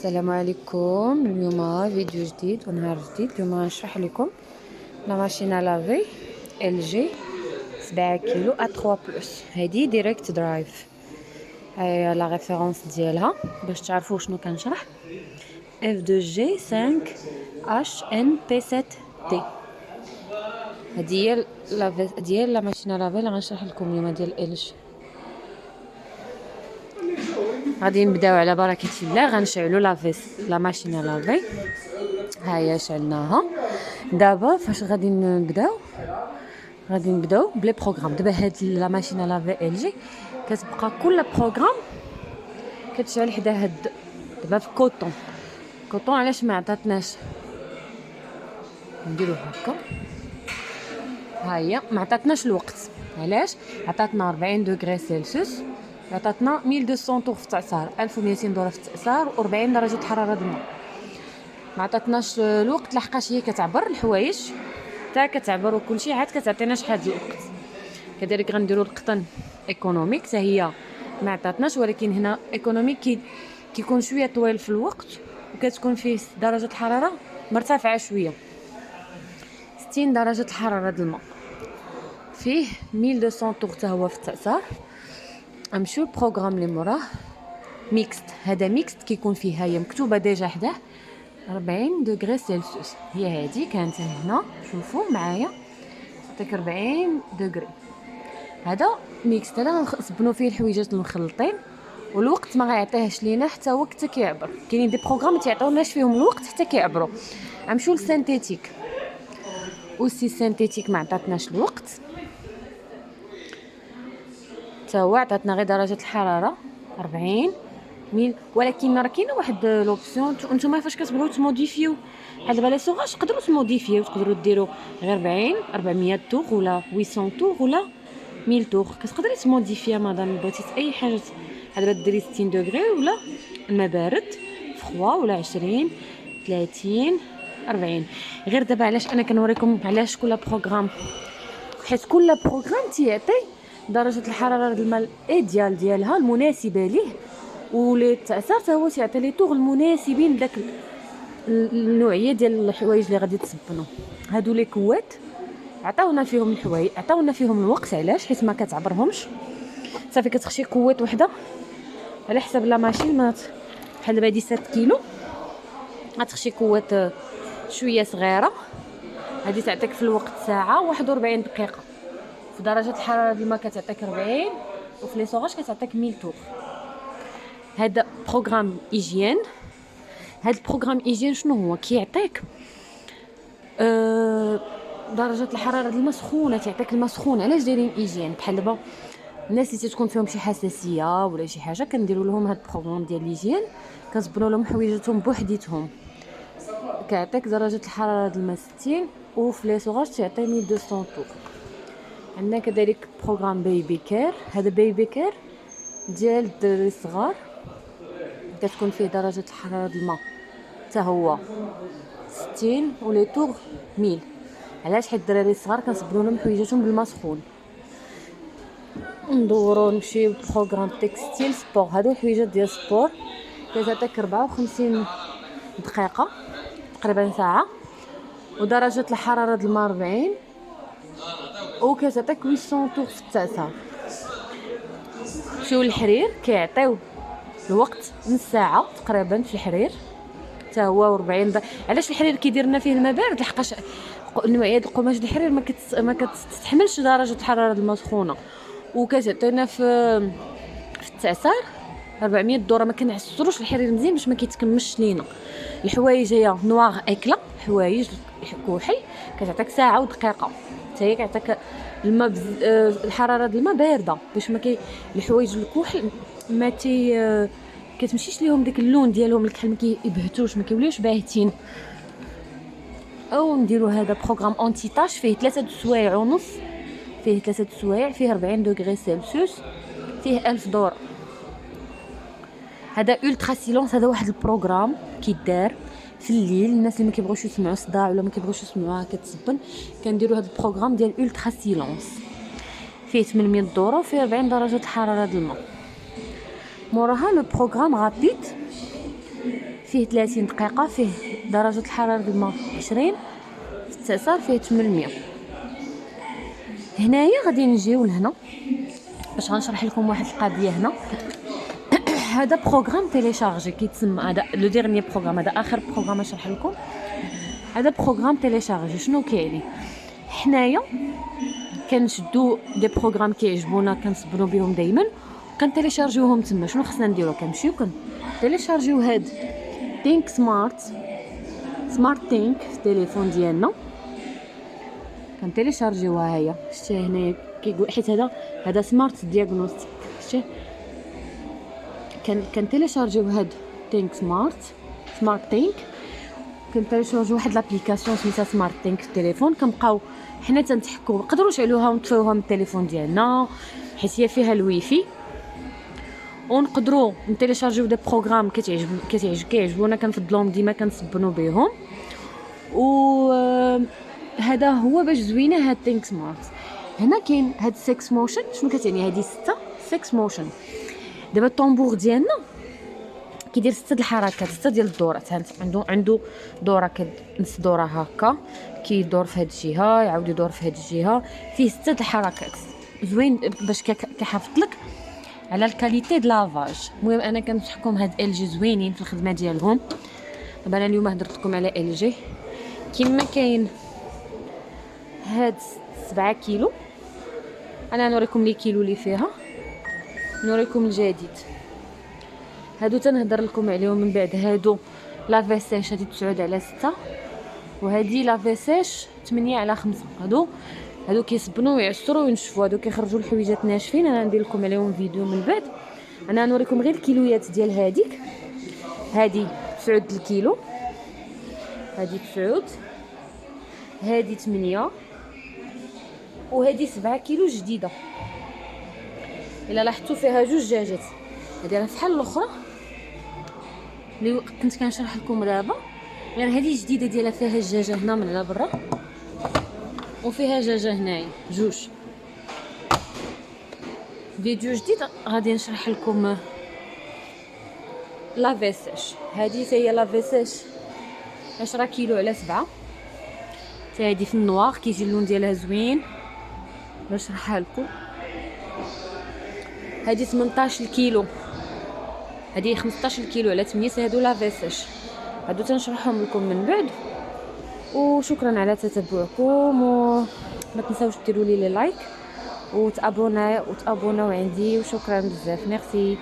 السلام عليكم. اليوم فيديو جديد ونهار جديد. اليوم غنشرح لكم لا ماشين لافي ال جي 7 كيلو ا 3 بلس. هذه ديريكت درايف، هي لا ريفيرونس ديالها باش تعرفوا شنو كنشرح. اف 2 جي 5 اش ان بي 7 تي. هذه هي لا ماشين لافي اللي غنشرح لكم اليوم ديال ال جي. غادي نبداو على بركه الله. غنشعلوا لا ماشين لافي. ها هي شعلناها. دابا فاش غادي نبداو بلي بروغرام. دابا هاد لا ماشين لافي ال جي كتبقى كل بروغرام كتشعل حدا هاد. دابا في كوطون علاش ما عطاتناش نديرو هكا؟ ها هي ما عطاتناش الوقت. علاش؟ عطاتنا 40 دوغري سلسيوس، عطاتنا 1200 طور في التعصار، 1200 دوره في التعصار و40 درجه حراره الماء. ما عطاتناش الوقت لحقاش هي كتعبر الحوايج حتى كتعبر وكلشي، عاد كتعطينا شحال الوقت. كذلك غنديروا القطن ايكونوميك حتى هي ما عطاتناش، ولكن هنا ايكونوميك كيكون شويه طويل في الوقت وكتكون فيه درجه الحراره مرتفعه شويه، 60 درجه الحراره الماء. فيه 1200 طور حتى هو في التعصار. نمشيو البروغرام اللي موراه ميكست. هذا ميكست كيكون فيه هي مكتوبه ديجا حداه 40 دوغري سلسيوس. هي هذه كانت هنا، شوفوا معايا عطيك 40 دوغري. هذا ميكست، هذا غنصبنوا فيه الحويجات المخلطين والوقت ما غيعطيهش لينا حتى هو حتى كيعبر. كاينين دي بروغرام تيعطيوناش فيهم الوقت حتى كيعبروا. غنمشيو للسينتيتيك. اوسي السينتيتيك ما عطاتناش الوقت حتى هو، عطاتنا غير درجه الحراره 40 ميل. ولكن راه كاينه واحد لوبسيون نتوما فاش كتبغيو تموديفيو بحال دابا لي سوغاج تقدروا تموديفيو، تقدروا ديروا غير 40 400 طور ولا 800 طور ولا 1000 طور. كتقدري تموديفيا مادام بغيتي اي حاجه. دابا ديري 60 دوغري ولا الماء بارد فخوا ولا 20 30 40. غير دابا علاش انا كنوريكم علاش كل بروغرام، حيت كل بروغرام تيعطي درجه الحراره الماء الايديال ديالها المناسبه ليه، ولي التعصار حتى هو تيعطي لي طوغ المناسبين لداك النوعيه ديال الحوايج اللي غادي تصبنوا. هادو لي كوات عطاونا فيهم الحوايج، عطاونا فيهم الوقت. علاش؟ حيت ما كتعبرهمش. صافي كتخشي كوات وحده على حسب لا ماشين. ما بحال دابا هادي 7 كيلو غتخشي كوات شويه صغيره، هادي تعطيك في الوقت ساعه 41 دقيقه. في درجه الحراره الماء كتعطيك 40 وفي لي سوغاج كتعطيك 1000 طور. هذا بروغرام ايجين. هذا البروغرام ايجين شنو هو؟ كيعطيك درجه الحراره الماء سخونه، تعطيك الماء سخون. علاش دايرين ايجين؟ بحال دابا الناس اللي تكون فيهم شي حساسيه ولا شي حاجه كنديروا لهم هذا البروغرام ديال ليجين، كنصبروا لهم حويجاتهم بوحديتهم. كيعطيك درجه الحراره الماء 60 وفي لي سوغاج تعطي 1200 طور. عندنا كذلك بروغرام بيبي كير. هذا بيبي كير ديال الدراري الصغار، كتكون فيه درجه الحراره الماء حتى هو 60 ولي طور 1000. علاش؟ حيت الدراري الصغار كنصبروا لهم حويجاتهم بالماء سخون. ندورو نمشيو بروغرام تكستيل سبور. هادو حويجات ديال سبور كتعطيك 54 دقيقه تقريبا ساعه، ودرجه الحراره الماء 40 وكتعطيك 800 طور في التعصار. نمشيو للحرير، كيعطيو الوقت نص ساعه تقريبا في الحرير حتى هو 40. علاش الحرير كيدير لنا فيه الماء بارد؟ لحقاش النوعيه ديال القماش ديال الحرير ما كتستحملش درجه الحراره الماء سخونه، وكتعطينا في التعصار 400 دوره. ما كنعصروش الحرير مزيان باش ما كيتكمش لينا. الحوايج هي نواغ اكلا، حوايج كحل كتعطيك ساعه ودقيقه حتى هي كيعطيك الماء الحراره ديال الماء بارده باش ما الحوايج الكحل ما كتمشيش ليهم داك اللون ديالهم الكحل، ما كيبهتوش، ما كيوليوش باهتين. او نديروا هذا بروغرام اونتي تاش، فيه 3 سوايع ونص، فيه 3 سوايع، فيه 40 دوغري سلسيوس، فيه 1000 دور. هذا الترا سيلونس. هذا واحد البروغرام كيدار في الليل. الناس اللي ما كيبغوش يسمعوا صداع ولا ما كيبغوش يسمعوها كتسبن، كنديروا هذا البروغرام ديال الترا سيلونس. فيه 800 دوره وفيه 40 درجه الحراره الماء. موراها لو بروغرام غابيد فيه 30 دقيقه، فيه درجه الحراره الماء 20، في التعصار فيه 800. هنايا غادي نجيو لهنا باش غنشرح لكم واحد القضيه هنا. هذا بروغرام تيليشارجي كيتسمى، هذا لو ديرني بروغرام، هذا اخر بروغرام نشرح لكم. هذا بروغرام تيليشارجي شنو كاين؟ حنايا كنشدو دي بروغرام كيعجبونا كنصبروا بهم دائما كنتيليشارجيوهم تما. شنو خصنا نديرو؟ كنمشيو كنتيليشارجيو هاد تينك سمارت تينك في التليفون ديالنا، كنتيليشارجيوها. هي شتي هنا كيقول حيت هذا سمارت دياغنوستيك، شتي كنتيليشارجيو هاد تينك سمارت تينك، كنتيليشارجيو واحد لابليكاسيون سميتها سمارت تينك في التليفون. كنبقاو حنا تنتحكوا، نقدروا نشعلوها ونطفيوها من التليفون ديالنا حيت هي فيها الويفي، ونقدروا نتيليشارجيو دي بروغرام كيعجبونا كنفضلوهم ديما كنصبنوا بهم. و هذا هو باش زوينه هاد تينك سمارت. هنا كاين هاد 6 موشن. شنو كتعني هذه 6 موشن؟ دابا الطومبور ديالنا كيدير 6 الحركات، 6 ديال الدورات. عنده دوره كنص دوره هكا كيدور في هاد الجهه، يعاود يدور في هاد الجهه، فيه 6 الحركات. زوين باش كيحافظ لك على الكاليتي د لافاج. المهم انا كنصحكم هاد ال جي زوينين في الخدمه ديالهم. دابا انا اليوم هضرت لكم على ال جي. كما كاين هاد 7 كيلو، انا نوريكم لي كيلو اللي فيها، نوريكم الجديد. هادو تنهضر لكم عليهم من بعد. هادو لا فيسيش، هادي 9/6، وهادي لا فيسيش 8/5. هادو كيصبنوا ويعصروا وينشفوا، هادو كيخرجوا الحويجات ناشفين. انا ندير لكم عليهم فيديو من بعد. انا نوريكم غير الكيلويات ديال هذيك. هادي 9 الكيلو، هادي 9، هادي 8، وهادي 7 كيلو جديده. الا لاحظتوا فيها 2 دجاجات، هادي راه فحال الاخرى اللي كنت كنشرح لكم دابا، غير هذه جديده ديالها فيها الدجاجه هنا من على برا، وفيها دجاجه هنايا 2. فيديو جديد غادي نشرح لكم لا فيسيش. هذه هي لا فيسيش 10 كيلو على 7. هذه في النوار كيجي اللون ديالها زوين باش نشرحها لكم. هذه 18 كيلو، هذه 15 كيلو على 8. هادو لا فيسيش، هادو تنشرحهم لكم من بعد. وشكرا على تتبعكم، وما تنساوش ديروا لي لايك وتابوناو عندي، وشكرا بزاف، ميرسي.